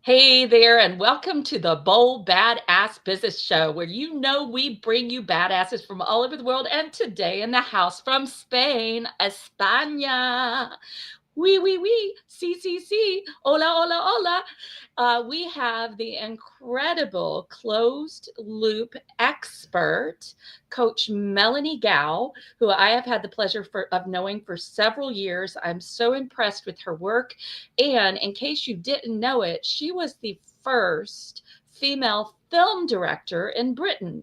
Hey there, and welcome to the Bold Badass Business Show, where we bring you badasses from all over the world. And today in the house from Spain, España. Sí. Hola. We have the incredible closed loop expert, Coach Melanie Gow, who I have had the pleasure of knowing for several years. I'm so impressed with her work. And in case you didn't know it, she was the first female film director in Britain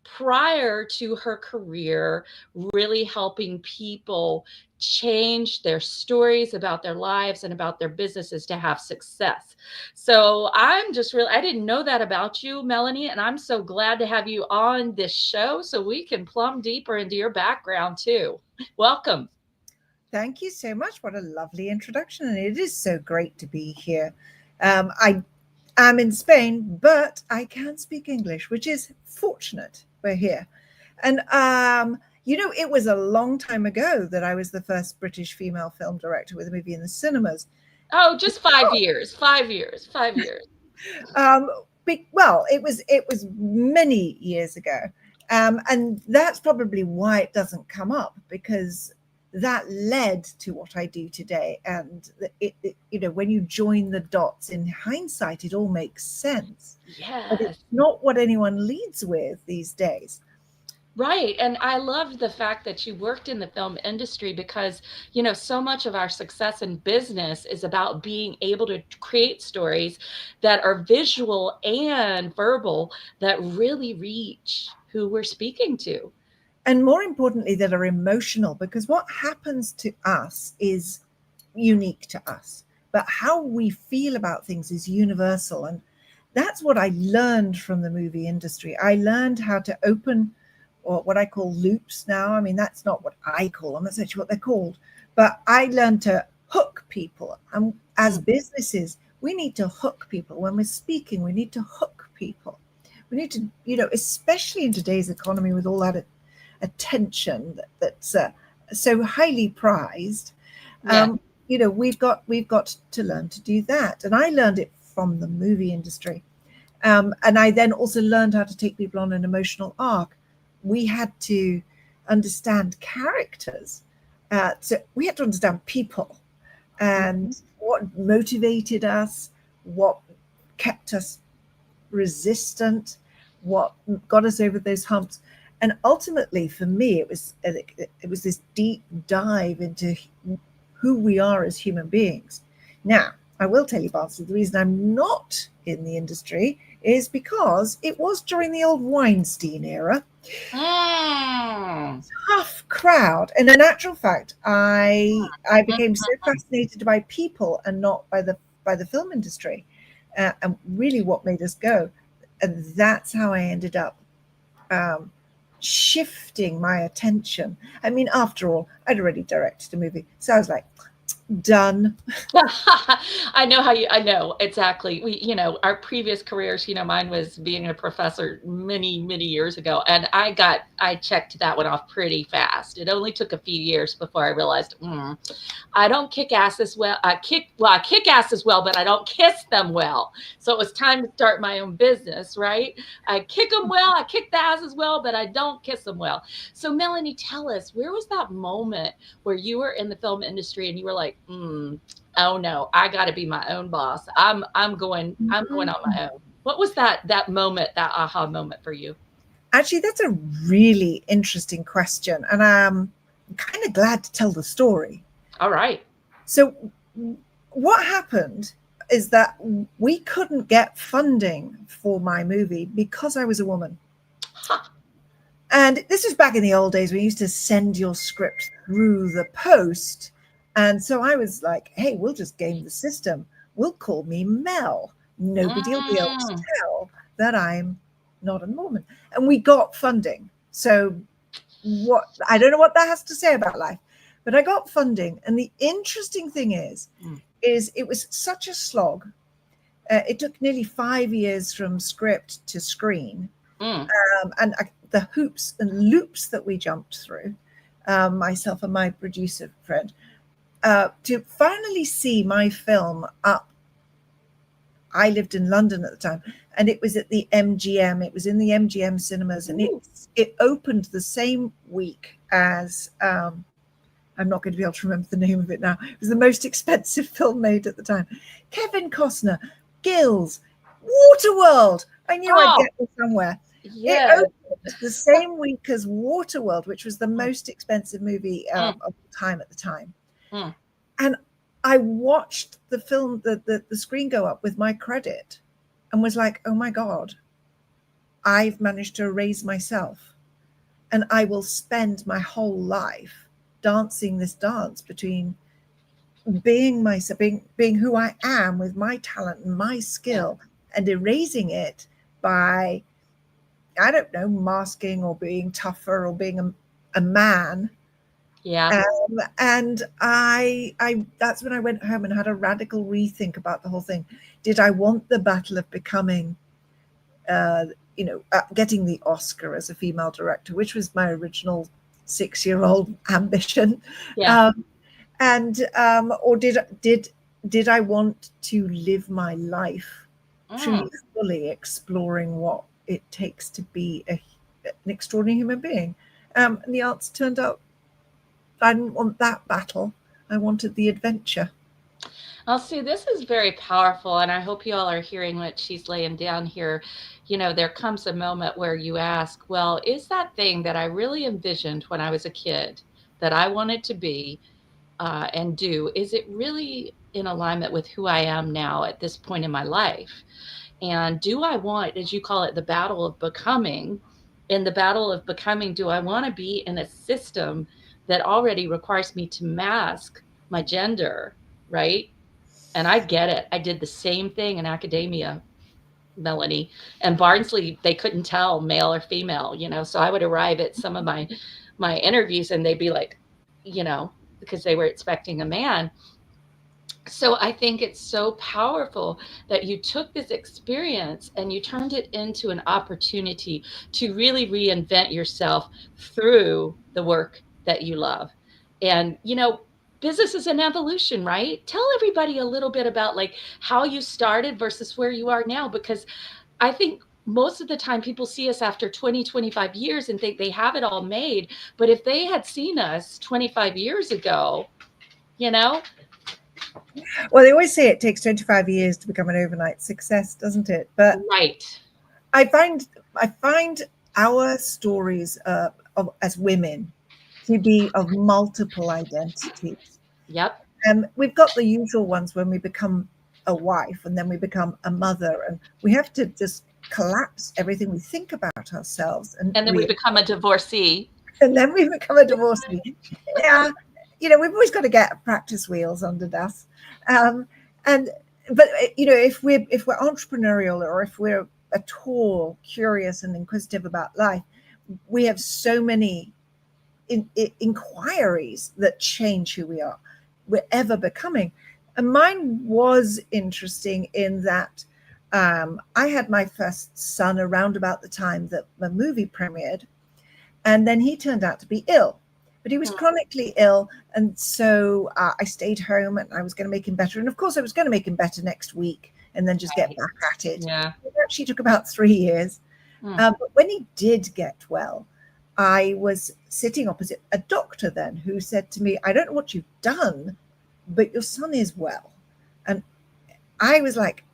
prior to her career really helping people change their stories about their lives and about their businesses to have success. So I didn't know that about you, Melanie, and I'm so glad to have you on this show so we can plumb deeper into your background too. Welcome. Thank you so much. What a lovely introduction. And it is so great to be here. I am in Spain, but I can speak English, which is fortunate. We're here. And, it was a long time ago that I was the first British female film director with a movie in the cinemas. Oh, just 5 years. 5 years. 5 years. Um, it was many years ago. And that's probably why it doesn't come up, because that led to what I do today. And when you join the dots in hindsight, it all makes sense. But Yes. it's not what anyone leads with these days. Right. And I loved the fact that you worked in the film industry because, so much of our success in business is about being able to create stories that are visual and verbal that really reach who we're speaking to. And more importantly, that are emotional, because what happens to us is unique to us, but how we feel about things is universal. And that's what I learned from the movie industry. I learned how to open, or what I call loops now. I mean, that's not what I call them, that's actually what they're called. But I learned to hook people. And as businesses, we need to hook people. When we're speaking, we need to hook people. We need to, especially in today's economy with all that attention that's so highly prized. Yeah. We've got to learn to do that. And I learned it from the movie industry. And I then also learned how to take people on an emotional arc. We had to understand characters. So we had to understand people and what motivated us, what kept us resistant, what got us over those humps. And ultimately, for me, it was this deep dive into who we are as human beings. Now, I will tell you, Barnsley, the reason I'm not in the industry is because it was during the old Weinstein era. Tough crowd. And in actual fact, I became so fascinated by people and not by the film industry, and really what made us go. And that's how I ended up shifting my attention. I mean, after all, I'd already directed a movie, so I was like, done. I know exactly. Our previous careers, mine was being a professor many, many years ago. And I checked that one off pretty fast. It only took a few years before I realized, I don't kick ass as well. I kick ass as well, but I don't kiss them well. So it was time to start my own business, right? I kick them well, I kick the ass as well, but I don't kiss them well. So Melanie, tell us, where was that moment where you were in the film industry and you were like, oh no, I got to be my own boss. I'm going on my own. What was that moment, that aha moment for you? Actually, that's a really interesting question, and I'm kind of glad to tell the story. All right. So, what happened is that we couldn't get funding for my movie because I was a woman. Huh. And this was back in the old days when you used to send your script through the post. And so I was like, hey, we'll just game the system. We'll call me Mel. Nobody will be able to tell that I'm not a woman. And we got funding. So I don't know what that has to say about life, but I got funding. And the interesting thing is it was such a slog. It took nearly 5 years from script to screen. And the hoops and loops that we jumped through, myself and my producer friend, to finally see my film up. I lived in London at the time, and it was at the MGM. It was in the MGM cinemas, and it opened the same week as I'm not going to be able to remember the name of it now. It was the most expensive film made at the time. Kevin Costner, Gills, Waterworld. I knew I'd get there somewhere. Yes. It opened the same week as Waterworld, which was the most expensive movie of the time at the time. And I watched the film, the screen go up with my credit, and was like, oh my God, I've managed to erase myself. And I will spend my whole life dancing this dance between being myself, being who I am with my talent and my skill, and erasing it by, I don't know, masking or being tougher or being a man. Yeah. And I that's when I went home and had a radical rethink about the whole thing. Did I want the battle of becoming getting the Oscar as a female director, which was my original 6-year-old ambition? Or did I want to live my life truly fully exploring what it takes to be an extraordinary human being? And the answer turned out I didn't want that battle. I wanted the adventure. I'll see, this is very powerful, and I hope you all are hearing what she's laying down here. There comes a moment where you ask, well, is that thing that I really envisioned when I was a kid that I wanted to be and do, is it really in alignment with who I am now at this point in my life? And do I want, as you call it, the battle of becoming? In the battle of becoming, do I want to be in a system that already requires me to mask my gender, right? And I get it. I did the same thing in academia, Melanie. And Barnsley, they couldn't tell male or female, so I would arrive at some of my interviews and they'd be like, because they were expecting a man. So I think it's so powerful that you took this experience and you turned it into an opportunity to really reinvent yourself through the work that you love. And, business is an evolution, right? Tell everybody a little bit about like how you started versus where you are now, because I think most of the time people see us after 20, 25 years and think they have it all made. But if they had seen us 25 years ago, Well, they always say it takes 25 years to become an overnight success, doesn't it? But right. I find our stories as women to be of multiple identities. Yep. We've got the usual ones when we become a wife and then we become a mother, and we have to just collapse everything we think about ourselves. And then we become a divorcee. And then we become a divorcee. Yeah. We've always got to get practice wheels under us. But if we're entrepreneurial, or if we're at all curious and inquisitive about life, we have so many inquiries that change who we're ever becoming. And mine was interesting in that I had my first son around about the time that the movie premiered, and then he turned out to be ill. But he was chronically ill, and so I stayed home, and I was going to make him better. And of course, I was going to make him better next week, and then just get back at it. Yeah. It actually took about 3 years. But when he did get well, I was sitting opposite a doctor then who said to me, I don't know what you've done, but your son is well. And I was like,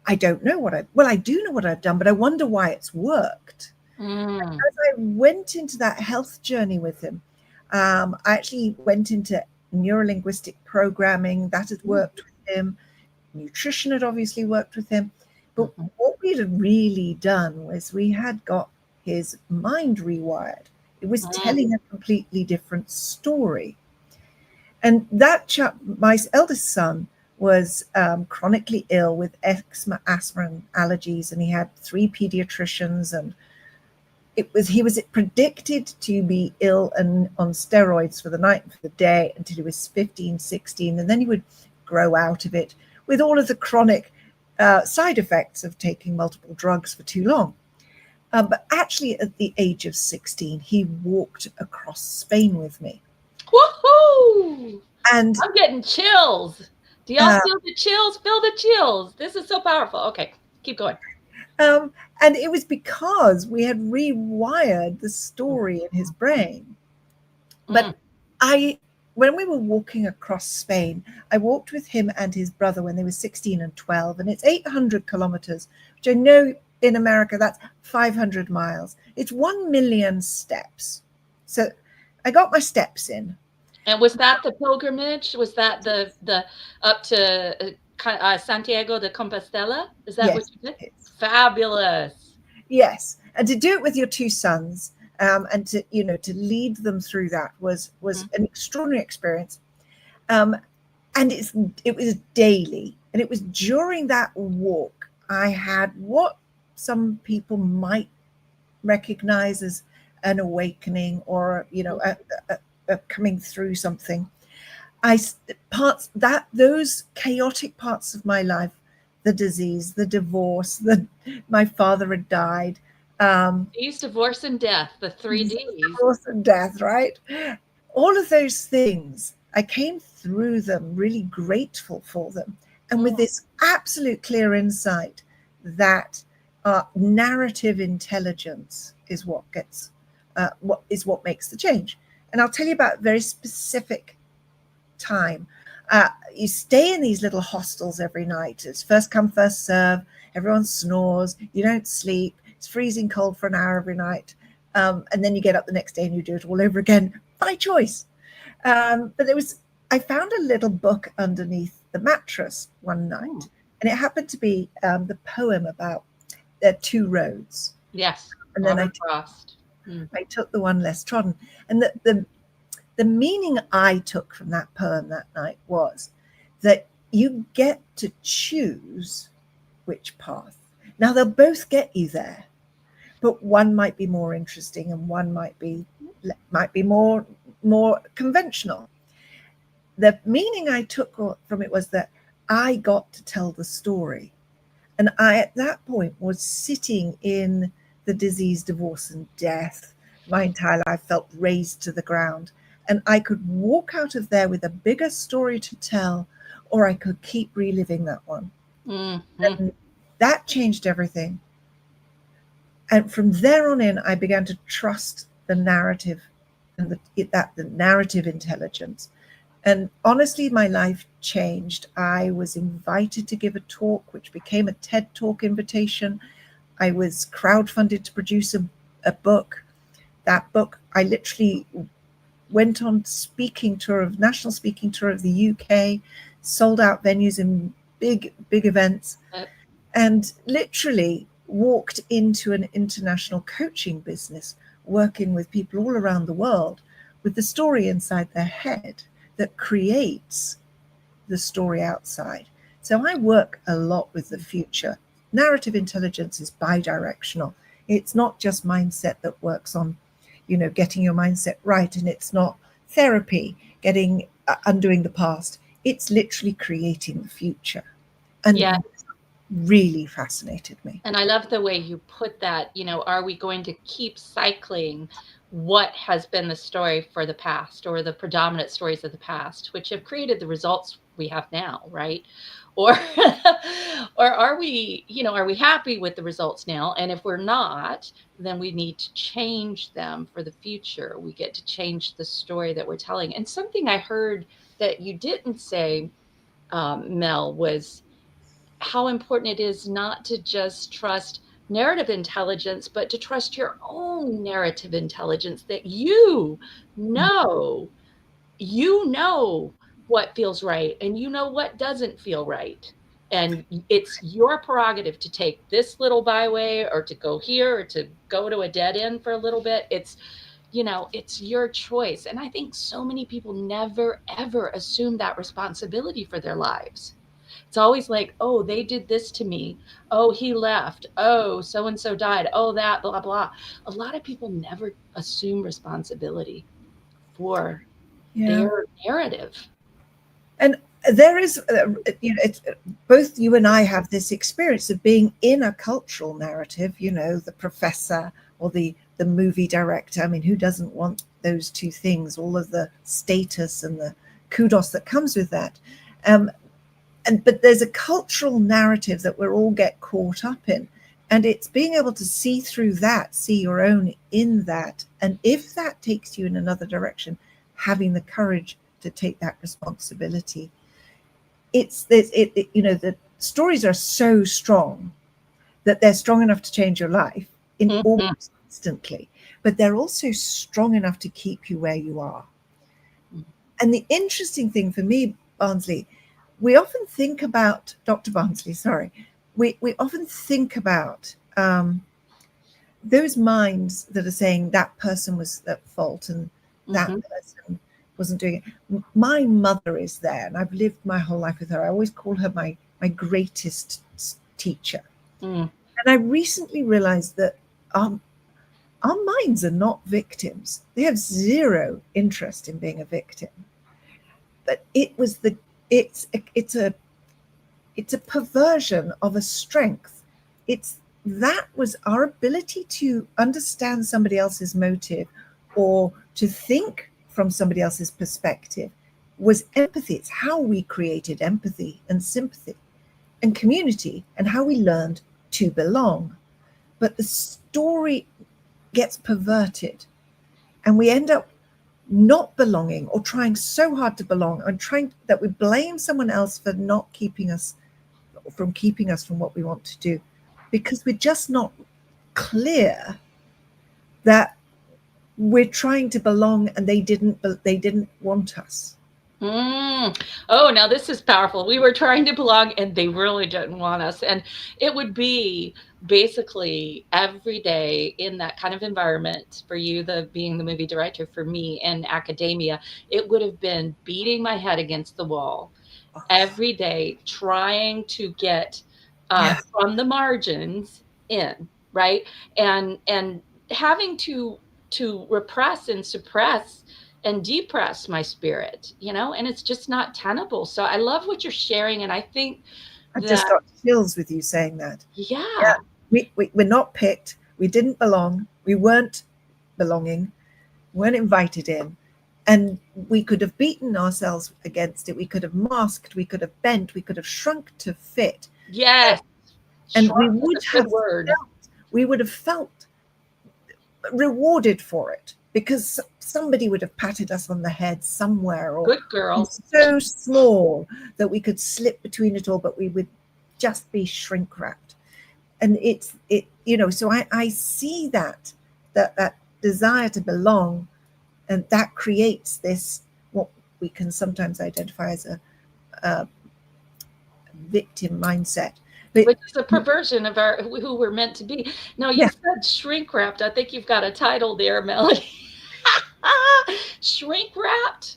I don't know I do know what I've done, but I wonder why it's worked. As I went into that health journey with him, I actually went into neurolinguistic programming. That had worked with him. Nutrition had obviously worked with him. But what we had really done was we had got his mind rewired. It was telling a completely different story. And that my eldest son was chronically ill with eczema, asthma, and allergies, and he had 3 pediatricians, and he was predicted to be ill and on steroids for the night and for the day until he was 15, 16, and then he would grow out of it with all of the chronic side effects of taking multiple drugs for too long. But actually, at the age of 16, he walked across Spain with me. Woohoo! And I'm getting chills. Do y'all feel the chills? Feel the chills. This is so powerful. Okay, keep going. And it was because we had rewired the story in his brain. But when we were walking across Spain, I walked with him and his brother when they were 16 and 12, and it's 800 kilometers, which I know in America that's 500 miles. It's 1 million steps. So I got my steps in. And was that the pilgrimage? Was that the up to Santiago de Compostela? Is that what Yes. you did? Fabulous. Yes, and to do it with your two sons, and to to lead them through that was an extraordinary experience. And it was daily, and it was during that walk I had what some people might recognize as an awakening, or a coming through something. Those chaotic parts of my life, the disease, the divorce, my father had died. Disease, divorce, and death, the 3 Ds. Divorce and death, right? All of those things, I came through them really grateful for them, and with this absolute clear insight that narrative intelligence is what makes the change. And I'll tell you about a very specific time. You stay in these little hostels every night. It's first come, first serve. Everyone snores. You don't sleep. It's freezing cold for an hour every night. And then you get up the next day and you do it all over again by choice. But I found a little book underneath the mattress one night, and it happened to be the poem about two roads. Yes. And then I took the one less trodden. And the meaning I took from that poem that night was that you get to choose which path. Now, they'll both get you there, but one might be more interesting and one might be more conventional. The meaning I took from it was that I got to tell the story. And I, at that point, was sitting in the disease, divorce, and death. My entire life felt razed to the ground. And I could walk out of there with a bigger story to tell, or I could keep reliving that one. And that changed everything. And from there on in, I began to trust the narrative and the narrative intelligence. And honestly, my life changed. I was invited to give a talk, which became a TED Talk invitation. I was crowdfunded to produce a book. That book, I literally went on national speaking tour of the UK, sold out venues in big events, and literally walked into an international coaching business, working with people all around the world with the story inside their head that creates the story outside. So I work a lot with the future. Narrative intelligence is bi-directional. It's not just mindset that works on, getting your mindset right, and it's not therapy, undoing the past. It's literally creating the future. And it really fascinated me. And I love the way you put that, are we going to keep cycling what has been the story for the past, or the predominant stories of the past, which have created the results we have now, right? Or are we happy with the results now? And if we're not, then we need to change them for the future. We get to change the story that we're telling. And something I heard that you didn't say, Mel, was how important it is not to just trust narrative intelligence, but to trust your own narrative intelligence, that you know what feels right and what doesn't feel right. And it's your prerogative to take this little byway, or to go here, or to go to a dead end for a little bit. It's your choice. And I think so many people never, ever assume that responsibility for their lives. It's always like, oh, they did this to me. Oh, he left. Oh, so and so died. Oh, that, blah, blah. A lot of people never assume responsibility for their narrative. And there is, it's, both you and I have this experience of being in a cultural narrative, the professor or the movie director. I mean, who doesn't want those two things, all of the status and the kudos that comes with that? but there's a cultural narrative that we're all get caught up in, and it's being able to see through that, see your own in that, and if that takes you in another direction, having the courage to take that responsibility. The stories are so strong that they're strong enough to change your life in Mhm. almost instantly, but they're also strong enough to keep you where you are. And the interesting thing for me, Barnsley, we often think about Dr. Barnsley, sorry, we often think about those minds that are saying that person was at fault and that Mhm. person wasn't doing it. My mother is there, and I've lived my whole life with her. I always call her my greatest teacher. Mm. And I recently realized that our minds are not victims. They have zero interest in being a victim. But it's a perversion of a strength. It's that was our ability to understand somebody else's motive or to think from somebody else's perspective was empathy. It's how we created empathy and sympathy and community and how we learned to belong. But the story gets perverted and we end up not belonging or trying so hard to belong and trying that we blame someone else for not keeping us from what we want to do because we're just not clear that we're trying to belong and they didn't want us. Mm. Oh, now this is powerful. We were trying to belong and they really didn't want us. And it would be basically every day in that kind of environment for you, the being the movie director, for me in academia, it would have been beating my head against the wall every day, trying to get Yeah, from the margins in, right? And having to repress and suppress and depress my spirit, and it's just not tenable. So I love what you're sharing, and I think I that just got chills with you saying that. Yeah, yeah. we're not picked. We didn't belong. We weren't belonging. Weren't invited in. And we could have beaten ourselves against it. We could have masked. We could have bent. We could have shrunk to fit. Yes, And shrunk is a good word. we would have felt rewarded for it because somebody would have patted us on the head somewhere or Good girl. so small that we could slip between it all, but we would just be shrink wrapped. And so I see that desire to belong, and that creates this what we can sometimes identify as a victim mindset. But Which is a perversion of our who we're meant to be. Now you yeah, said shrink wrapped. I think you've got a title there, Melanie. Shrink wrapped?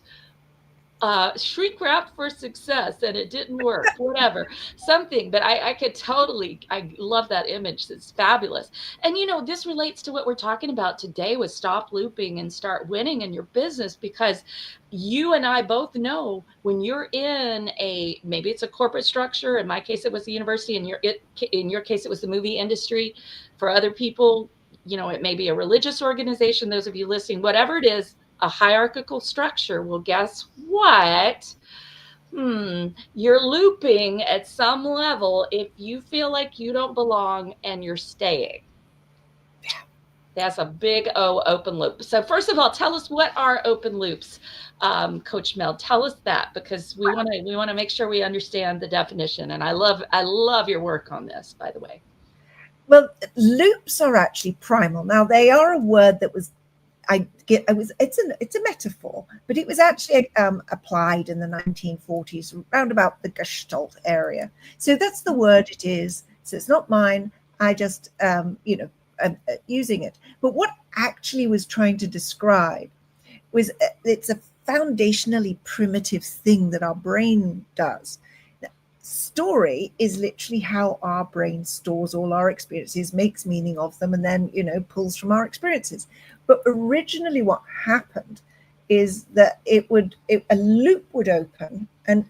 Shrink wrapped for success, and it didn't work, whatever, something. But I could totally, I love that image. It's fabulous. And this relates to what we're talking about today with stop looping and start winning in your business, because you and I both know when you're in maybe it's a corporate structure. In my case, it was the university. In your case, it was the movie industry. For other people, it may be a religious organization. Those of you listening, whatever it is, a hierarchical structure. Well, guess what? You're looping at some level if you feel like you don't belong and you're staying. That's a big O, open loop. So first of all, tell us what are open loops, Coach Mel. Tell us that, because we want to make sure we understand the definition. And I love your work on this, by the way. well, loops are actually primal. Now they are a word that was it's a metaphor, but it was actually applied in the 1940s, around about the Gestalt area. So that's the word it is. So it's not mine. I just using it. But what actually was trying to describe was it's a foundationally primitive thing that our brain does. Story is literally how our brain stores all our experiences, makes meaning of them, and then pulls from our experiences. But originally what happened is that a loop would open, and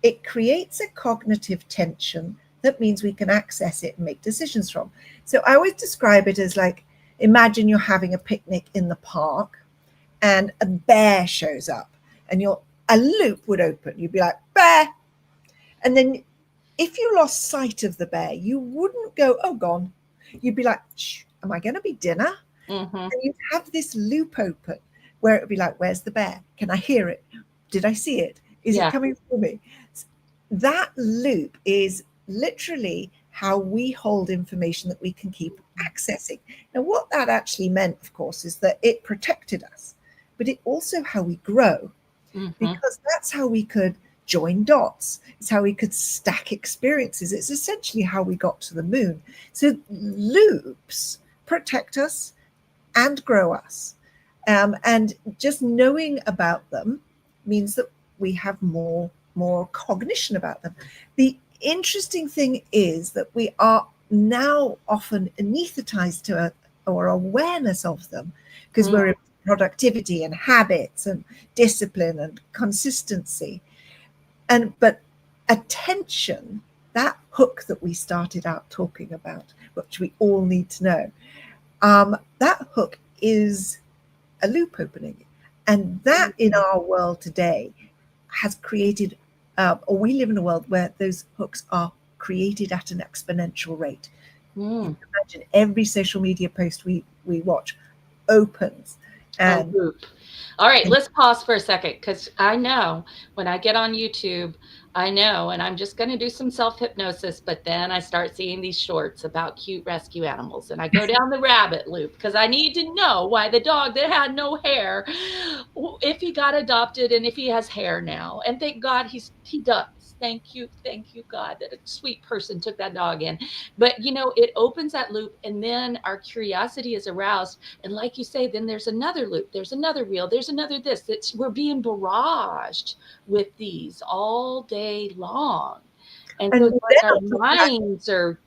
it creates a cognitive tension that means we can access it and make decisions from. So I always describe it as like, imagine you're having a picnic in the park and a bear shows up, and a loop would open. You'd be like, bear. And then if you lost sight of the bear, you wouldn't go, oh, gone. You'd be like, shh, am I going to be dinner? Mm-hmm. And you'd have this loop open where it would be like, where's the bear? Can I hear it? Did I see it? Is it Yeah. coming for me? That loop is literally how we hold information that we can keep accessing. Now, what that actually meant, of course, is that it protected us, but it also how we grow, Mm-hmm. because that's how we could join dots. It's how we could stack experiences. It's essentially how we got to the moon. So loops protect us and grow us. And just knowing about them means that we have more cognition about them. The interesting thing is that we are now often anesthetized to our awareness of them, because we're in productivity and habits and discipline and consistency. But attention, that hook that we started out talking about, which we all need to know, that hook is a loop opening. And that in our world today has created, or we live in a world where those hooks are created at an exponential rate. You can imagine every social media post we watch opens. A And loop. All right, let's pause for a second, because I know when I get on YouTube, I know, and I'm just going to do some self hypnosis, but then I start seeing these shorts about cute rescue animals, and I go down the rabbit loop because I need to know why the dog that had no hair, if he got adopted and if he has hair now. And thank God he does. Thank you, God, that a sweet person took that dog in. But it opens that loop, and then our curiosity is aroused. And like you say, then there's another loop, there's another reel, there's another this. We're being barraged with these all day long. And so and it's like then our on top of that, minds are.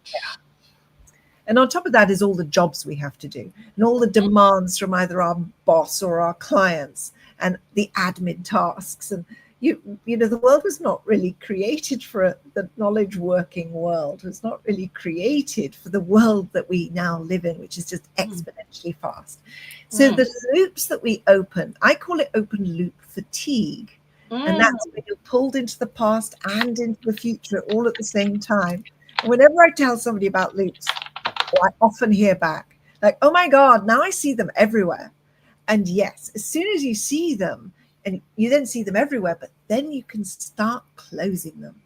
and on top of that is all the jobs we have to do, and all the demands from either our boss or our clients, and the admin tasks. And the world was not really created for the knowledge working world. It was not really created for the world that we now live in, which is just exponentially fast. So the loops that we open, I call it open loop fatigue. And that's when you're pulled into the past and into the future all at the same time. And whenever I tell somebody about loops, I often hear back like, oh my God, now I see them everywhere. And yes, as soon as you see them, and you then see them everywhere, but then you can start closing them,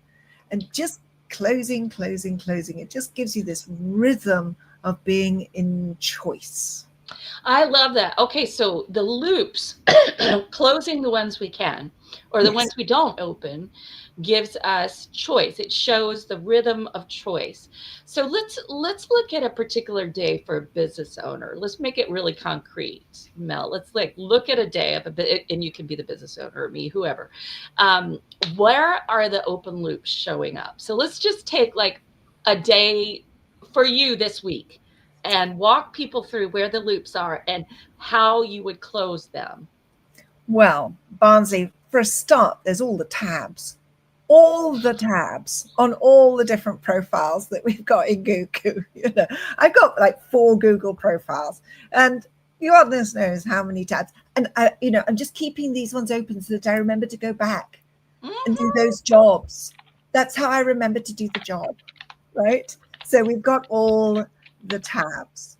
and just closing. It just gives you this rhythm of being in choice. I love that. Okay, so the loops, closing the ones we can, or the Yes. ones we don't open, gives us choice. It shows the rhythm of choice. So let's look at a particular day for a business owner. Let's make it really concrete, Mel. Let's look at a day of a bit, and you can be the business owner or me, whoever. Um, where are the open loops showing up? So let's just take like a day for you this week and walk people through where the loops are and how you would close them. Well, Barnsley, for a start, there's all the tabs on all the different profiles that we've got in Google. I've got like 4 Google profiles, and goodness knows how many tabs. And I'm just keeping these ones open so that I remember to go back and do those jobs. That's how I remember to do the job, right? So we've got all the tabs.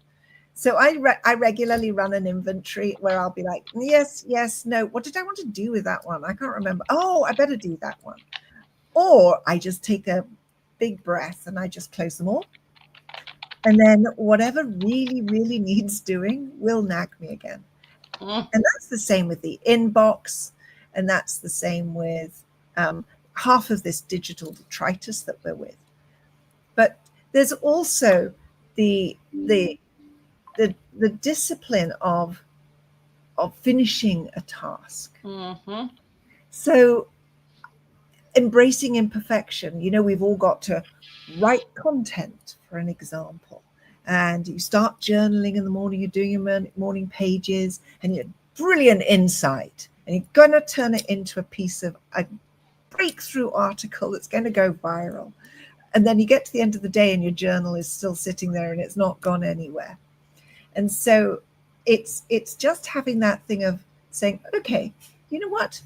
So I regularly run an inventory where I'll be like, yes, no. What did I want to do with that one? I can't remember. Oh, I better do that one. Or I just take a big breath and I just close them all. And then whatever really, really needs doing will nag me again. And that's the same with the inbox. And that's the same with half of this digital detritus that we're with. But there's also the discipline of finishing a task. Mm-hmm. So embracing imperfection. We've all got to write content, for an example, and you start journaling in the morning. You're doing your morning pages, and you're brilliant insight, and you're going to turn it into a breakthrough article that's going to go viral. And then you get to the end of the day and your journal is still sitting there and it's not gone anywhere. And so it's just having that thing of saying, okay, you know what?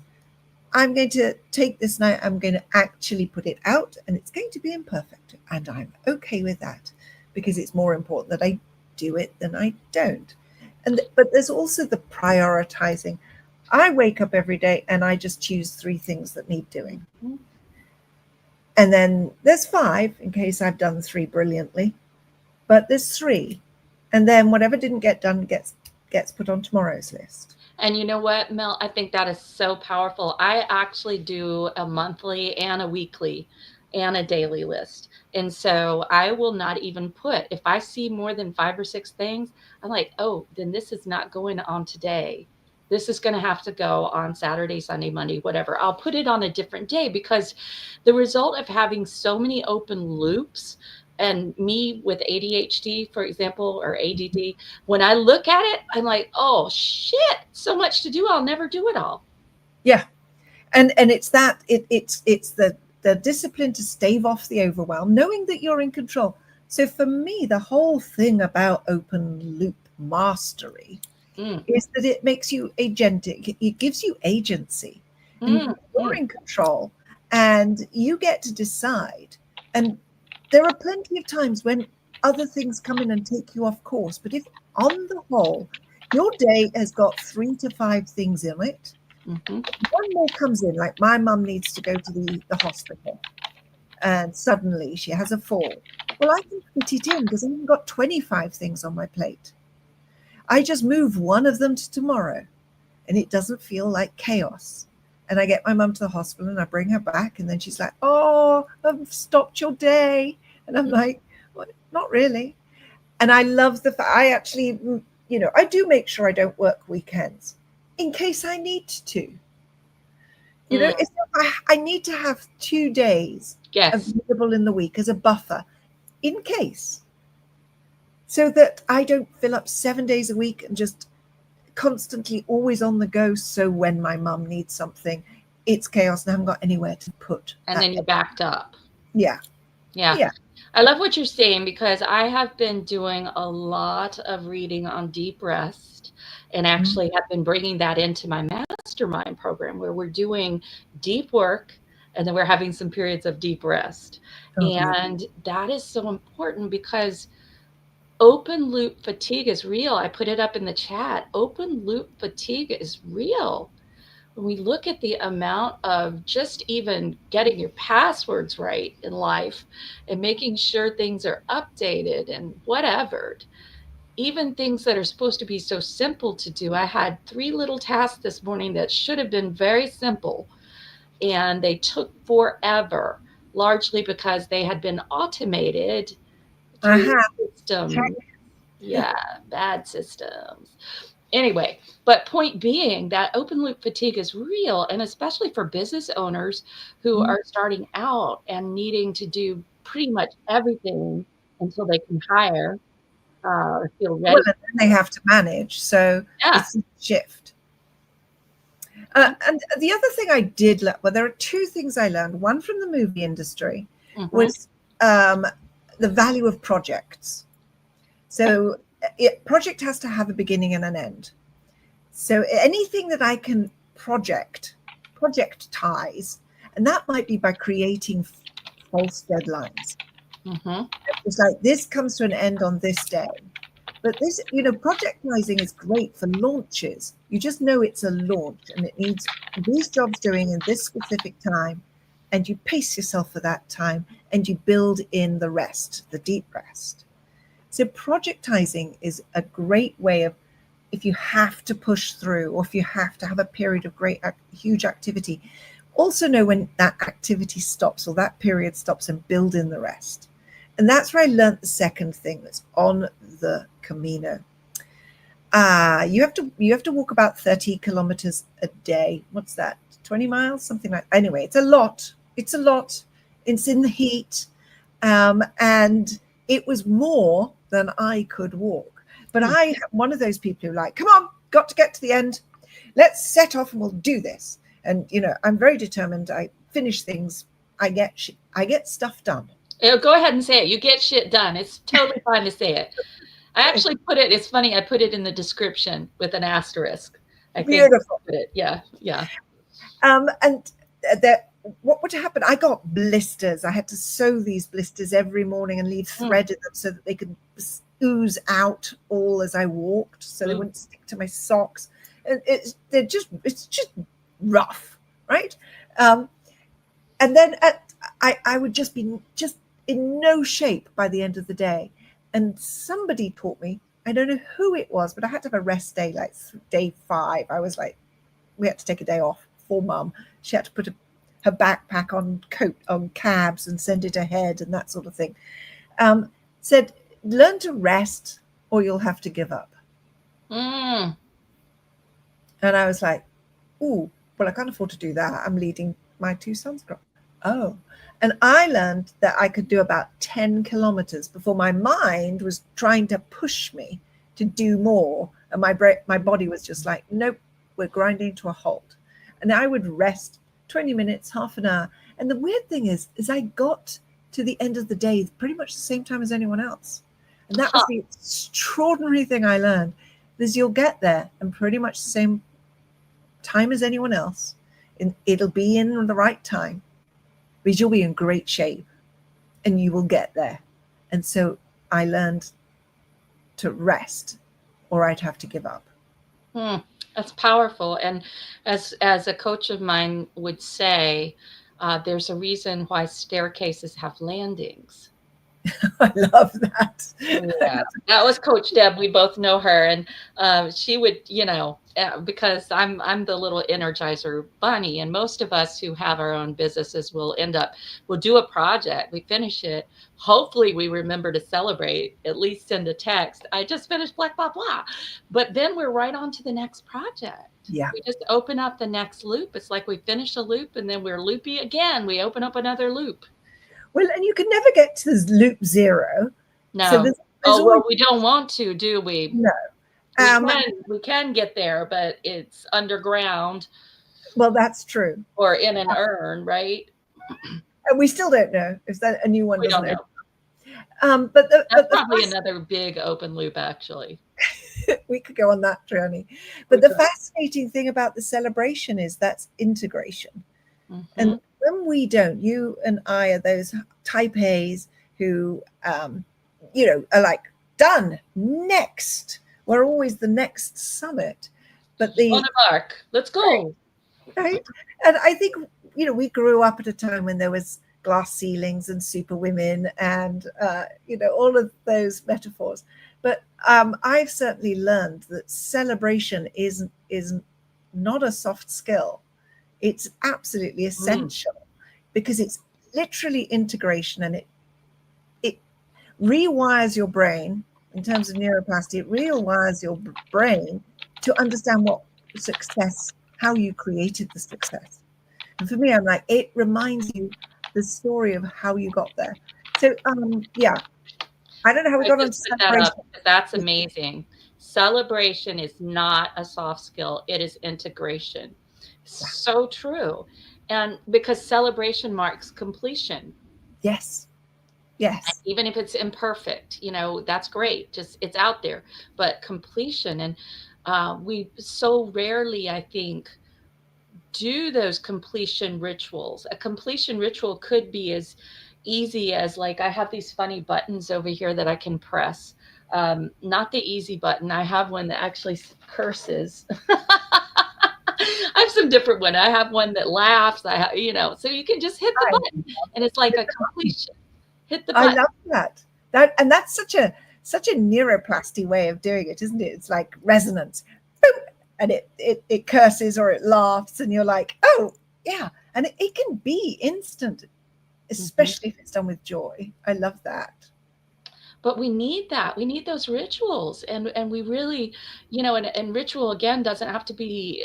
I'm going to take this now, I'm going to actually put it out, and it's going to be imperfect. And I'm okay with that because it's more important that I do it than I don't. But there's also the prioritizing. I wake up every day and I just choose 3 things that need doing. Mhm. And then there's 5 in case I've done 3 brilliantly, but there's 3. And then whatever didn't get done gets put on tomorrow's list. And you know what, Mel? I think that is so powerful. I actually do a monthly and a weekly and a daily list. And so I will not even put, if I see more than 5 or 6 things, I'm like, oh, then this is not going on today. This is going to have to go on Saturday, Sunday, Monday, whatever. I'll put it on a different day because the result of having so many open loops, and me with ADHD, for example, or ADD, when I look at it, I'm like, oh shit, so much to do. I'll never do it all. Yeah. And it's that it's the discipline to stave off the overwhelm, knowing that you're in control. So for me, the whole thing about open loop mastery Mm, is that it makes you agentic. It gives you agency, and mm, you're mm. in control, and you get to decide. And there are plenty of times when other things come in and take you off course. But if on the whole, your day has got 3 to 5 things in it, Mhm. one more comes in, like my mum needs to go to the hospital and suddenly she has a fall. Well, I can fit it in because I haven't got 25 things on my plate. I just move one of them to tomorrow and it doesn't feel like chaos. And I get my mum to the hospital and I bring her back, and then she's like, "Oh, I've stopped your day." And I'm like, well, not really. And I love the fact I actually, I do make sure I don't work weekends in case I need to. Mm. It's I need to have 2 days Yes. available in the week as a buffer in case, so that I don't fill up 7 days a week and just constantly always on the go. So when my mum needs something, it's chaos and I haven't got anywhere to put And that. then you're backed up. Yeah. Yeah. Yeah. I love what you're saying because I have been doing a lot of reading on deep rest and Mm. actually have been bringing that into my mastermind program where we're doing deep work and then we're having some periods of deep rest. Oh, beautiful. And that is so important because open loop fatigue is real. I put it up in the chat. Open loop fatigue is real. When we look at the amount of just even getting your passwords right in life and making sure things are updated and whatever, even things that are supposed to be so simple to do. I had 3 little tasks this morning that should have been very simple and they took forever, largely because they had been automated through Aha. systems. Yeah, bad systems. Anyway, but point being that open loop fatigue is real, and especially for business owners who Mm. are starting out and needing to do pretty much everything until they can hire or feel Well, ready. and then they have to manage. So Yeah. it's a shift. Yeah. And the other thing I did learn, well, there are 2 things I learned. One from the movie industry Mm-hmm. was the value of projects. So project has to have a beginning and an end. So anything that I can projectize, and that might be by creating false deadlines. Mm-hmm. It's like this comes to an end on this day. But this, projectizing is great for launches. You just know it's a launch and it needs these jobs doing in this specific time, and you pace yourself for that time and you build in the rest, the deep rest. So projectizing is a great way of, if you have to push through or if you have to have a period of huge activity, also know when that activity stops or that period stops and build in the rest. And that's where I learned the second thing that's on the Camino. You have to walk about 30 kilometers a day. What's that? 20 miles, something like. Anyway, it's a lot. It's a lot. It's in the heat, and it was more than I could walk. But I'm one of those people who come on, got to get to the end. Let's set off and we'll do this. And I'm very determined. I finish things. I get stuff done. Go ahead and say it. You get shit done. It's totally fine to say it. I actually put it, it's funny, I put it in the description with an asterisk. I think Beautiful. put it. Yeah, yeah. And there, what would happen? I got blisters. I had to sew these blisters every morning and leave thread in them so that they could ooze out all as I walked, so they wouldn't stick to my socks. And it's just rough, right? And then I would just be just in no shape by the end of the day. And somebody taught me, I don't know who it was, but I had to have a rest day, like day 5. I was like, we had to take a day off for mum. She had to put her backpack on cabs and send it ahead and that sort of thing. Said, learn to rest or you'll have to give up. Mm. And I was like, ooh, well, I can't afford to do that. I'm leading my 2 sons across. Oh. And I learned that I could do about 10 kilometers before my mind was trying to push me to do more. And my body was just like, nope, we're grinding to a halt. And I would rest 20 minutes, half an hour. And the weird thing is I got to the end of the day pretty much the same time as anyone else. And that was the extraordinary thing I learned, is you'll get there and pretty much the same time as anyone else. And it'll be in the right time, because you'll be in great shape and you will get there. And so I learned to rest or I'd have to give up. That's powerful. And as a coach of mine would say, there's a reason why staircases have landings. I love that. Yeah, that was Coach Deb. We both know her, and she would, because I'm the little Energizer bunny, and most of us who have our own businesses we'll do a project, we finish it. Hopefully, we remember to celebrate. At least send a text. I just finished blah blah blah, but then we're right on to the next project. Yeah. We just open up the next loop. It's like we finish a loop, and then we're loopy again. We open up another loop. Well, and you can never get to loop 0. No. So there's well, we don't want to, do we? No. We can get there, but it's underground. Well, that's true. Or in an urn, right? And we still don't know if that a new one we doesn't don't know. But that's probably another big open loop, actually. We could go on that journey. But the fascinating thing about the celebration is that's integration. Mm-hmm. And when we don't, you and I are those type A's who, are like, done, next. We're always the next summit. But on a mark, let's go. Right. And I think, we grew up at a time when there was glass ceilings and super women and, all of those metaphors. But I've certainly learned that celebration is not a soft skill. It's absolutely essential because it's literally integration, and it rewires your brain in terms of neuroplasty. It rewires your brain to understand what success, how you created the success. And for me, I'm like, it reminds you the story of how you got there. So, yeah, I don't know how we got on celebration. That's amazing. Celebration is not a soft skill. It is integration. So true. And because celebration marks completion. Yes. Yes. And even if it's imperfect, that's great. Just it's out there. But completion, and we so rarely, I think, do those completion rituals. A completion ritual could be as easy as, like, I have these funny buttons over here that I can press. Not the easy button. I have one that actually curses. I have some different one. I have one that laughs. I have, so you can just hit the button, and it's like a completion. Hit the button. I love that. And that's such a neuroplasty way of doing it, isn't it? It's like resonance. Boom, and it curses or it laughs, and you're like, oh yeah. And it can be instant, especially if it's done with joy. I love that. But we need that. We need those rituals. And we really, and ritual, again, doesn't have to be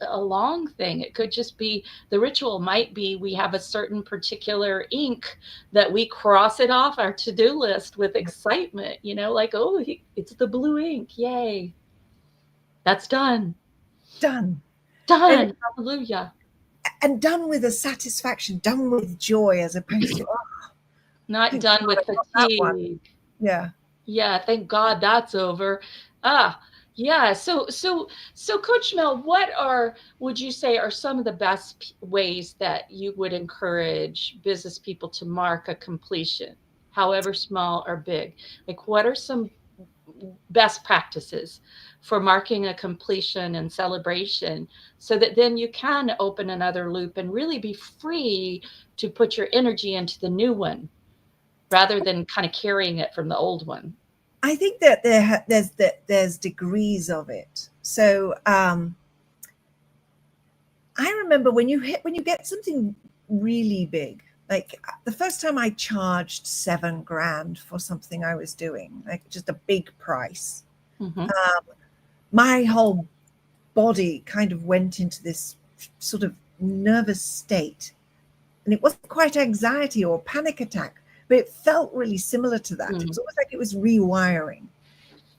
a long thing. It could just be, the ritual might be, we have a certain particular ink that we cross it off our to-do list with excitement, like, oh, it's the blue ink. Yay. That's done. Done. Hallelujah. And done with a satisfaction, done with joy, as opposed to, not done with fatigue. Yeah. Yeah. Thank God that's over. Yeah. So Coach Mel, what would you say are some of the best ways that you would encourage business people to mark a completion, however small or big? Like, what are some best practices for marking a completion and celebration so that then you can open another loop and really be free to put your energy into the new one rather than kind of carrying it from the old one? I think that there's degrees of it. So I remember when you get something really big, like the first time I charged 7 grand for something I was doing, like just a big price. Mm-hmm. My whole body kind of went into this sort of nervous state, and it wasn't quite anxiety or panic attack, but it felt really similar to that. It Mm-hmm. was almost like it was rewiring.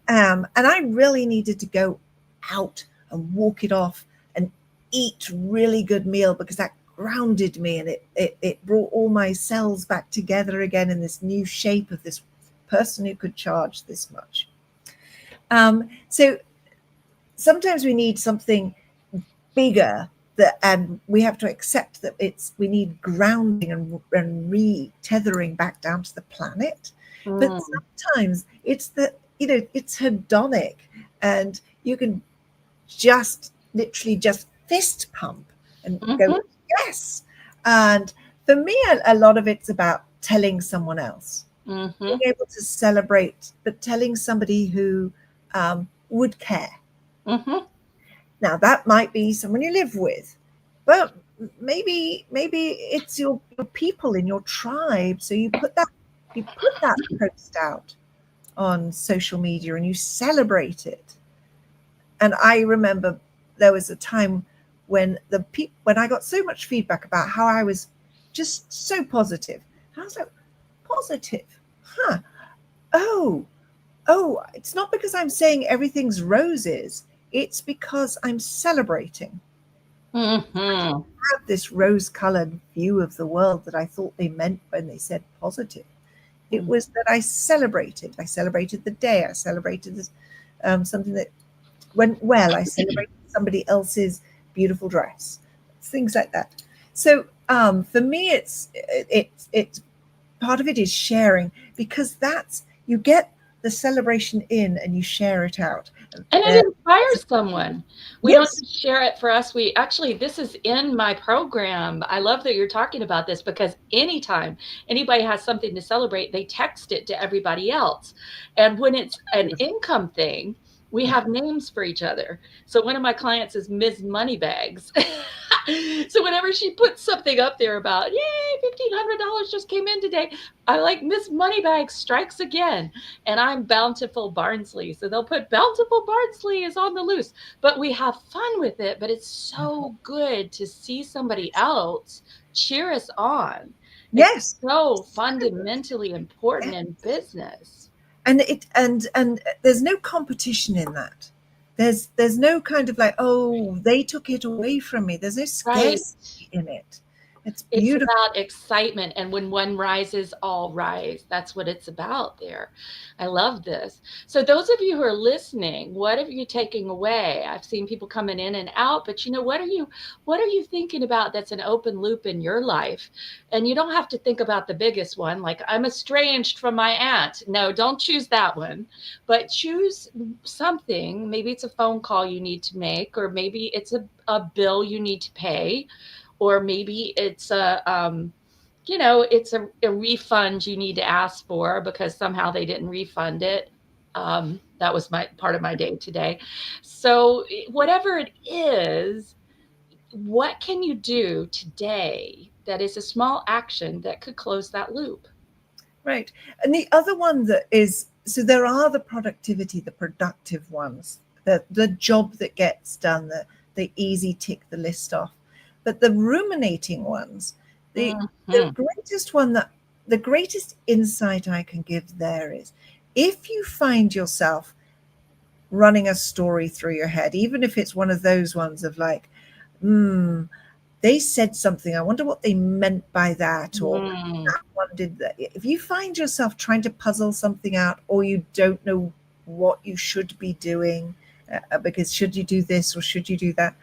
And I really needed to go out and walk it off and eat really good meal, because that grounded me, and it brought all my cells back together again in this new shape of this person who could charge this much. So sometimes we need something bigger, that, and we have to accept that we need grounding and re-tethering back down to the planet. But Mm. sometimes it's that, it's hedonic, and you can just literally just fist pump and go, Mm-hmm. yes. And for me, a lot of it's about telling someone else, being Mm-hmm. able to celebrate, but telling somebody who would care. Mm-hmm. Now that might be someone you live with, but maybe it's your people in your tribe. So you put that post out on social media and you celebrate it. And I remember there was a time when when I got so much feedback about how I was just so positive. And I was like, positive? Huh. Oh, it's not because I'm saying everything's roses. It's because I'm celebrating. Mm-hmm. Have this rose-colored view of the world that I thought they meant when they said positive. It was that I celebrated. I celebrated the day. I celebrated this, something that went well. I celebrated somebody else's beautiful dress, things like that. So for me, it's part of it is sharing, because that's, you get the celebration in and you share it out. And Uh, it inspires someone. We don't yes, just share it for us. We actually, this is in my program. I love that you're talking about this because anytime anybody has something to celebrate, they text it to everybody else. And when it's an income thing, we yeah, have names for each other. So one of my clients is Ms. Moneybags. So whenever she puts something up there about, yay, $1,500 just came in today, I like Miss Moneybags strikes again. And I'm Bountiful Barnsley. So they'll put Bountiful Barnsley is on the loose. But we have fun with it. But it's so good to see somebody else cheer us on. It's yes, so fundamentally important yes. in business. And there's no competition in that. There's no kind of like, oh, they took it away from me. There's no Right? scarcity in it. It's It's beautiful. about excitement, and when one rises, all rise. That's what it's about there. I love this. So those of you who are listening, what are you taking away? I've seen people coming in and out, but what are you thinking about that's an open loop in your life? And you don't have to think about the biggest one, like I'm estranged from my aunt. No, don't choose that one. But choose something. Maybe it's a phone call you need to make, or maybe it's a bill you need to pay, or maybe it's a refund you need to ask for because somehow they didn't refund it. That was my part of my day today. So whatever it is, what can you do today that is a small action that could close that loop? Right. And the other one that is, so there are the productivity, the productive ones, the job that gets done, the easy tick the list off. But the ruminating ones, the Hmm. greatest one, that the greatest insight I can give there is, if you find yourself running a story through your head, even if it's one of those ones of like, hmm, they said something, I wonder what they meant by that, or Mm. that one did that. If you find yourself trying to puzzle something out, or you don't know what you should be doing, because should you do this or should you do that?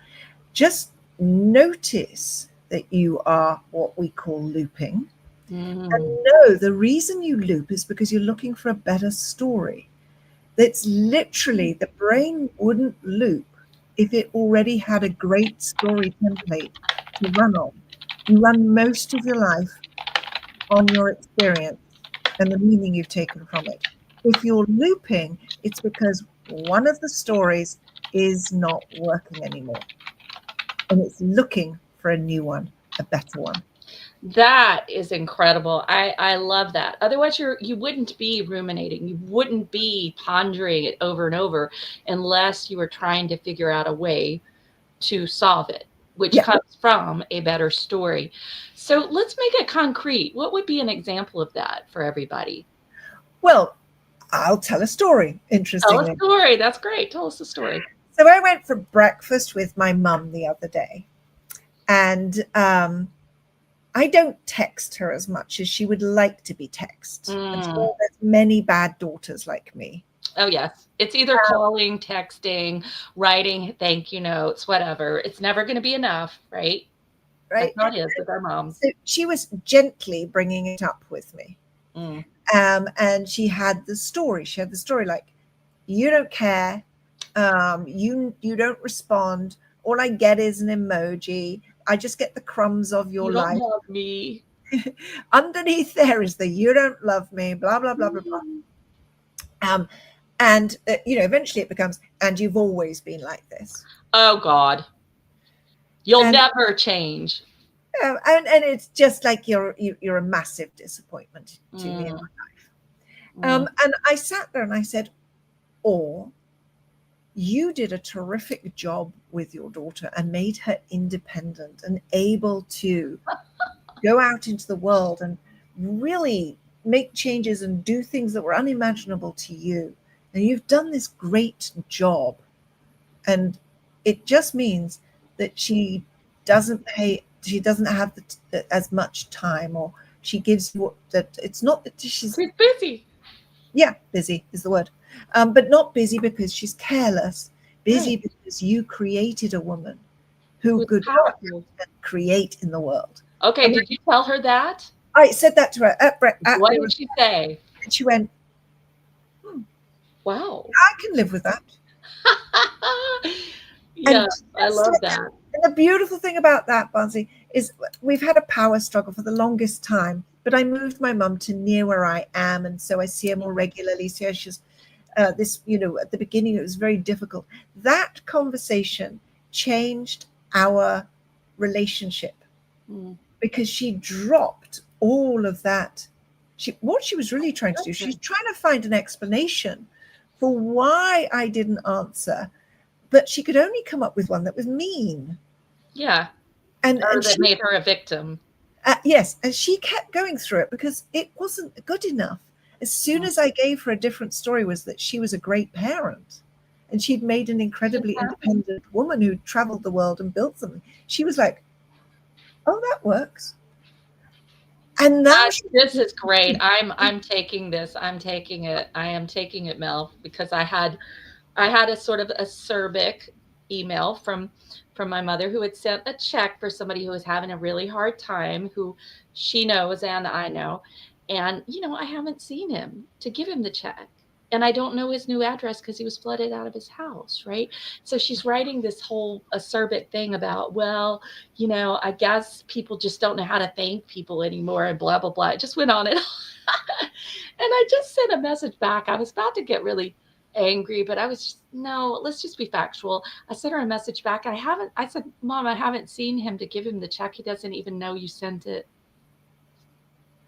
Just notice that you are what we call looping. And no, the reason you loop is because you're looking for a better story. That's literally, the brain wouldn't loop if it already had a great story template to run on. You run most of your life on your experience and the meaning you've taken from it. If you're looping, it's because one of the stories is not working anymore and it's looking for a new one, a better one. That is incredible. I love that. Otherwise, you wouldn't be ruminating. You wouldn't be pondering it over and over unless you were trying to figure out a way to solve it, which Yeah. comes from a better story. So let's make it concrete. What would be an example of that for everybody? Well, I'll tell a story, Tell a interestingly. story. That's great. Tell us a story. So I went for breakfast with my mum the other day, and I don't text her as much as she would like to be texted. And so there's many bad daughters like me. Oh, yes. It's either calling, texting, writing thank you notes, whatever. It's never going to be enough, right? Right. That's how it is with our moms. So she was gently bringing it up with me. And she had the story. She had the story like, you don't care. You don't respond. All I get is an emoji. I just get the crumbs of your You don't life. love me. Underneath there is the you don't love me, blah, blah, blah, blah, blah. And eventually it becomes, and you've always been like this. Oh, God. You'll never change. And it's just like you're a massive disappointment to me in my life. And I sat there and I said, or you did a terrific job with your daughter and made her independent and able to go out into the world and really make changes and do things that were unimaginable to you. And you've done this great job. And it just means that she doesn't have as much time, or she gives you that it's not that she's busy. Yeah, busy is the word. But not busy because she's careless. Busy because you created a woman who could work and create in the world. Okay, did you tell her that? I said that to her at what did she say? And she went, wow, I can live with that. Yeah, I love that. And the beautiful thing about that, Barnsley, is we've had a power struggle for the longest time, but I moved my mum to near where I am, and so I see her more regularly. So she's at the beginning it was very difficult. That conversation changed our relationship because she dropped all of that. What she was really trying to do, she's trying to find an explanation for why I didn't answer, but she could only come up with one that was mean. Yeah. And that made her a victim. Yes. And she kept going through it because it wasn't good enough. As soon as I gave her a different story, was that she was a great parent and she'd made an incredibly independent woman who traveled the world and built something. She was like, oh, that works. And now this is great. I'm taking this. I'm taking it. I am taking it, Mel, because I had a sort of acerbic email from my mother who had sent a check for somebody who was having a really hard time, who she knows and I know. And, I haven't seen him to give him the check. And I don't know his new address because he was flooded out of his house, right? So she's writing this whole acerbic thing about, well, I guess people just don't know how to thank people anymore and blah, blah, blah. It just went on and on. And I just sent a message back. I was about to get really angry, but I was just, no, let's just be factual. I sent her a message back. I said, Mom, I haven't seen him to give him the check. He doesn't even know you sent it.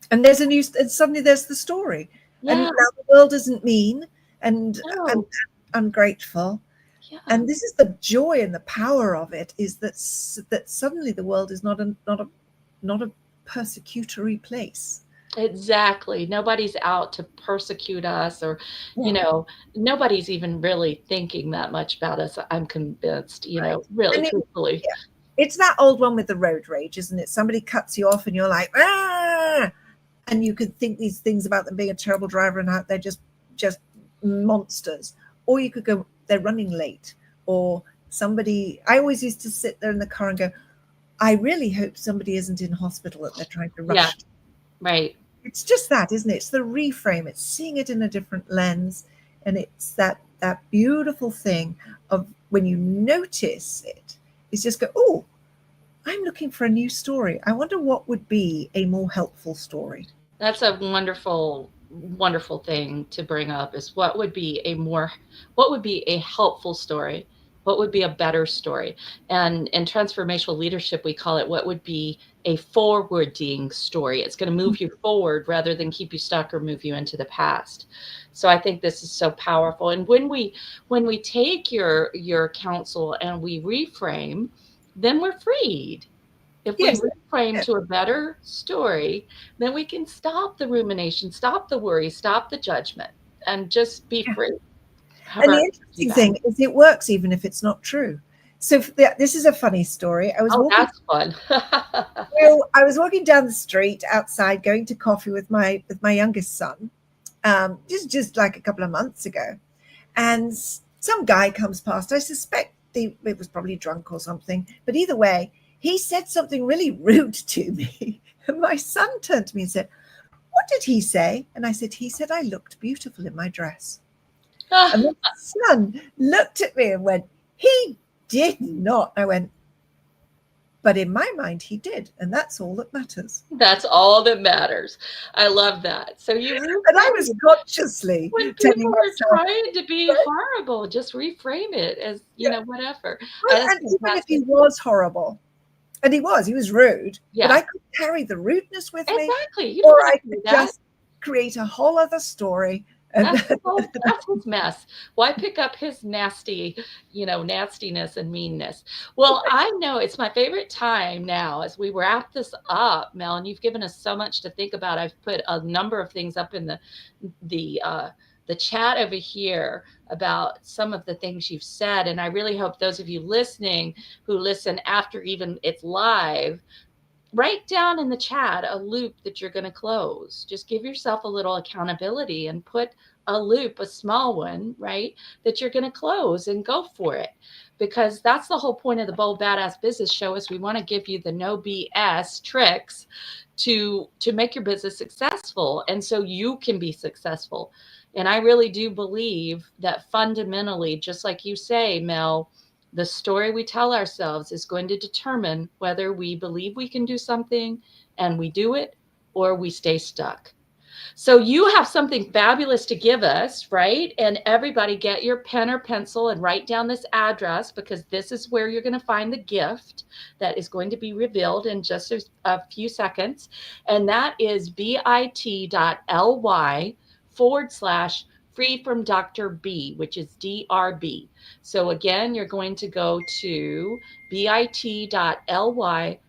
And suddenly there's the story. Yeah. And now the world isn't mean and ungrateful. Yeah. And this is the joy and the power of it, is that suddenly the world is not a persecutory place. Exactly. Nobody's out to persecute us, or, nobody's even really thinking that much about us. I'm convinced, really, truthfully. Yeah. It's that old one with the road rage, isn't it? Somebody cuts you off and you're like, ah! And you could think these things about them being a terrible driver and how they're just monsters. Or you could go, they're running late, or somebody. I always used to sit there in the car and go, I really hope somebody isn't in hospital that they're trying to Yeah. rush. Right. It's just that, isn't it? It's the reframe. It's seeing it in a different lens, and it's that beautiful thing of when you notice it, it's just go, oh, I'm looking for a new story. I wonder what would be a more helpful story. That's a wonderful, wonderful thing to bring up is what would be a helpful story? What would be a better story? And in transformational leadership, we call it what would be a forwarding story. It's going to move you forward rather than keep you stuck or move you into the past. So I think this is so powerful. And when we take your counsel and we reframe, then we're freed. If we Yes. reframe Yeah. to a better story, then we can stop the rumination, stop the worry, stop the judgment, and just be Yeah. free. Have And the our energy interesting back. thing is, it works even if it's not true. So this is a funny story. Oh, that's fun. Well, I was walking down the street outside, going to coffee with my youngest son, just like a couple of months ago, and some guy comes past. I suspect it was probably drunk or something, but either way, he said something really rude to me. And my son turned to me and said, "What did he say?" And I said, "He said I looked beautiful in my dress." And my son looked at me and went, "He did not." I went, "But in my mind, he did, and that's all that matters." That's all that matters. I love that. So you And I was reframe. consciously When telling people are myself, trying to be horrible, just reframe it as, yeah, whatever. well, That's and even if he fantastic. was horrible, and he was rude, but Yeah, I could carry the rudeness with me, exactly. You or don't have I to could do that. just create a whole other story. And That's his mess. Why pick up his nastiness and meanness? Well, I know it's my favorite time now as we wrap this up, Mel, and you've given us so much to think about. I've put a number of things up in the uh the chat over here about some of the things you've said. And I really hope those of you listening who listen after even it's live, write down in the chat a loop that you're going to close. Just give yourself a little accountability and put a loop, a small one, right, that you're going to close and go for it. Because that's the whole point of the Bold Badass Business Show is we want to give you the no BS tricks to make your business successful and so you can be successful. And I really do believe that fundamentally, just like you say, Mel, the story we tell ourselves is going to determine whether we believe we can do something and we do it or we stay stuck. So you have something fabulous to give us, right? And everybody get your pen or pencil and write down this address because this is where you're going to find the gift that is going to be revealed in just a few seconds. And that is bit.ly free from Dr. B, which is DRB. So again, you're going to go to bit.ly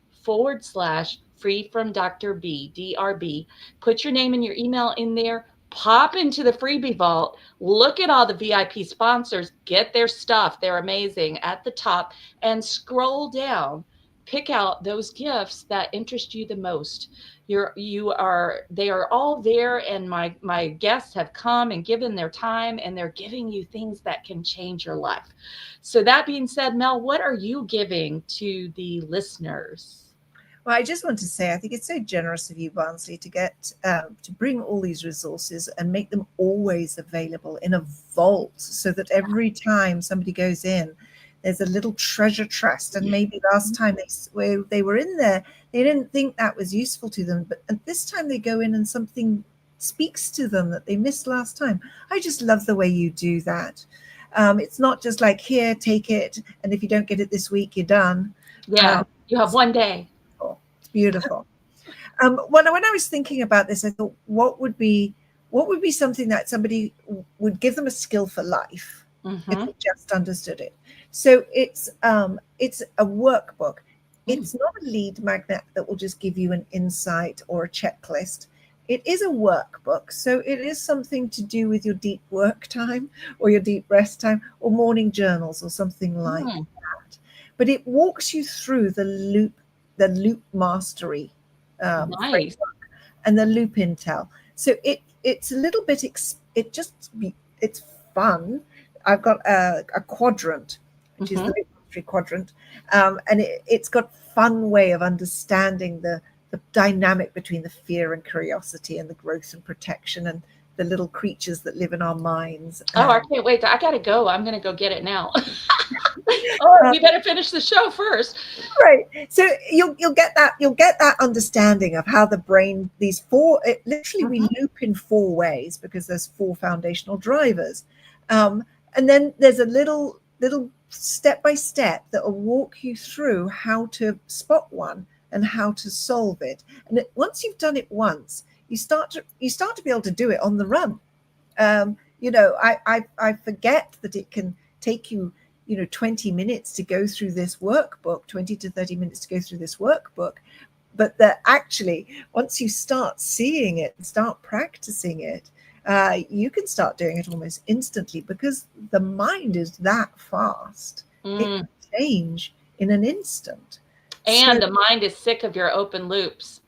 free from Dr. B, DRB. Put your name and your email in there. Pop into the freebie vault. Look at all the VIP sponsors. Get their stuff. They're amazing at the top. And scroll down. Pick out those gifts that interest you the most. They are all there, and my guests have come and given their time, and they're giving you things that can change your life. So that being said, Mel, what are you giving to the listeners? well, I just want to say, I think it's so generous of you, Barnsley, to get to bring all these resources and make them always available in a vault, so that every time somebody goes in, there's a little treasure chest. And maybe last time they were in there, they didn't think that was useful to them, but at this time they go in and something speaks to them that they missed last time. I just love the way you do that. It's not just like, here, take it, and if you don't get it this week, you're done. Yeah, you have one day. It's beautiful. When I was thinking about this, I thought, what would be something that somebody would give them a skill for life if Mm-hmm. they just understood it. So it's a workbook. It's not a lead magnet that will just give you an insight or a checklist. It is a workbook. So it is something to do with your deep work time or your deep rest time or morning journals or something like Mm, that. But it walks you through the loop mastery nice. framework and the loop intel. So it's a little bit it's fun. I've got a quadrant, which is Hmm. the Loop Mastery quadrant, and it's got fun way of understanding the dynamic between the fear and curiosity and the growth and protection and the little creatures that live in our minds. Oh, I can't wait. I got to go. I'm going to go get it now. Oh, we better finish the show first. Right. So you'll get that understanding of how the brain, these four, literally we Mhm. loop in four ways because there's four foundational drivers, and then there's a little step by step that will walk you through how to spot one and how to solve it. And once you've done it once, you start to be able to do it on the run. I forget that it can take you 20 minutes to go through this workbook, 20 to 30 minutes to go through this workbook, but that actually once you start seeing it and start practicing it, you can start doing it almost instantly because the mind is that fast. It Mm. can change in an instant. So And the mind is sick of your open loops,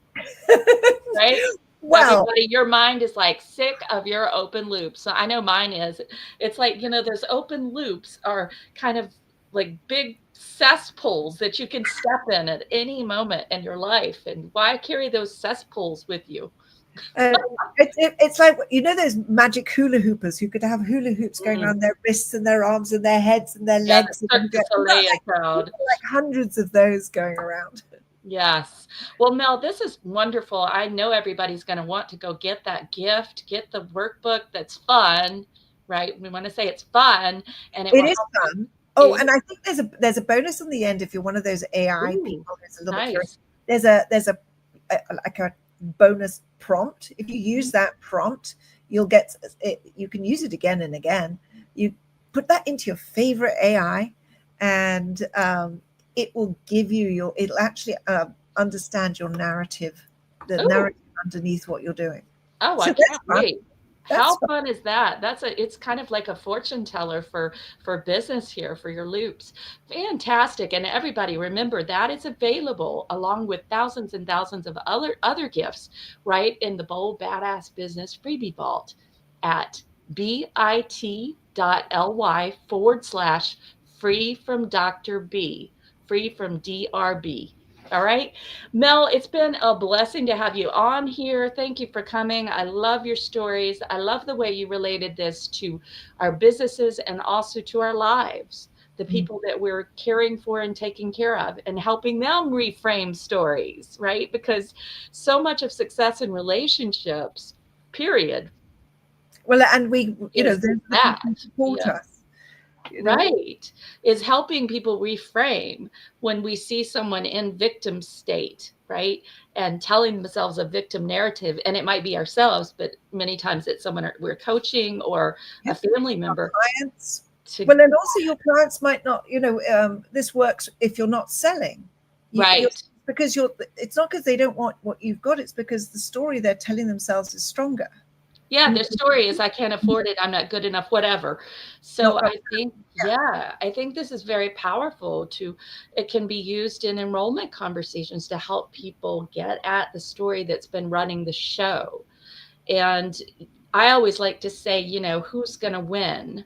right? well, Everybody, your mind is like sick of your open loops. So I know mine is. It's like, those open loops are kind of like big cesspools that you can step in at any moment in your life. And why carry those cesspools with you? Uh, it's like those magic hula hoopers who could have hula hoops going Mm. around their wrists and their arms and their heads and their Yeah, the legs, and Cirque du Soleil crowd. like hundreds of those going around. Yes. Well, Mel, this is wonderful. I know everybody's going to want to go get that gift, get the workbook that's fun, right? We want to say it's fun and it It will is help you. fun. Oh, It, and I think there's a bonus on the end if you're one of those AI ooh, people who's a little bit curious. nice. There's a like a bonus prompt. If you use Mhm. that prompt, you'll get it. You can use it again and again. You put that into your favorite AI, and it will give you your. It'll actually understand your narrative, the Ooh, narrative underneath what you're doing. oh, I So that's can't fun. wait. That's How fun. fun is that? It's kind of like a fortune teller for business here for your loops. Fantastic. And everybody remember that is available along with thousands and thousands of other gifts right in the Bold Badass Business Freebie Vault at bit.ly/free from Dr. B, free from DRB. All right. Mel, it's been a blessing to have you on here. Thank you for coming. I love your stories. I love the way you related this to our businesses and also to our lives, the Mm. people that we're caring for and taking care of, and helping them reframe stories, right? Because so much of success in relationships, period, Well, and we, is there's the that. people who support Yeah. us. You know, Right. Is helping people reframe when we see someone in victim state, right? And telling themselves a victim narrative. And it might be ourselves, but many times it's someone we're coaching or a Yep. family Our member clients. to, Well, and also your clients might not, this works if you're not selling. You're right. because you're. It's not because they don't want what you've got. It's because the story they're telling themselves is stronger. Yeah, You their story is I can't afford it, I'm not good enough, whatever. not So got. I think, Yeah. yeah, I think this is very powerful to it can be used in enrollment conversations to help people get at the story that's been running the show. And I always like to say, who's going to win?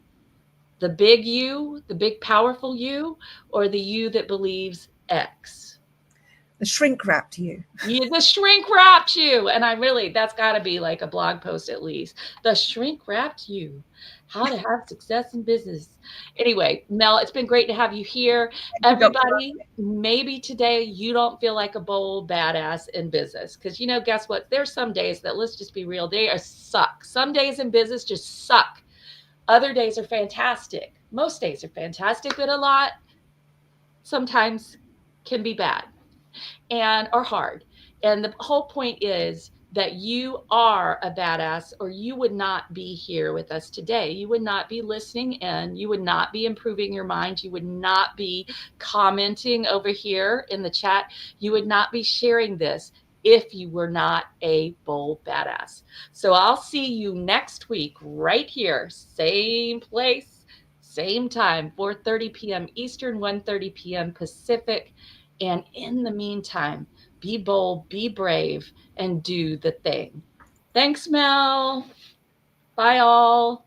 The big you, the big powerful you, or the you that believes X? The shrink wrapped you. Yeah, the shrink wrapped you. And that's got to be like a blog post at least. The shrink wrapped you. How to have success in business. Anyway, Mel, it's been great to have you here. Thank you, Dr. Everybody, maybe today you don't feel like a bold badass in business. Because, guess what? There's some days that, let's just be real, they are suck. Some days in business just suck. Other days are fantastic. Most days are fantastic, but a lot sometimes can be bad and are hard. And the whole point is that you are a badass, or you would not be here with us today. You would not be listening in. You would not be improving your mind. You would not be commenting over here in the chat. You would not be sharing this if you were not a bold badass. So I'll see you next week right here, same place, same time, 4:30 p.m. Eastern, 1:30 p.m. Pacific. And in the meantime, be bold, be brave, and do the thing. Thanks, Mel. Bye, all.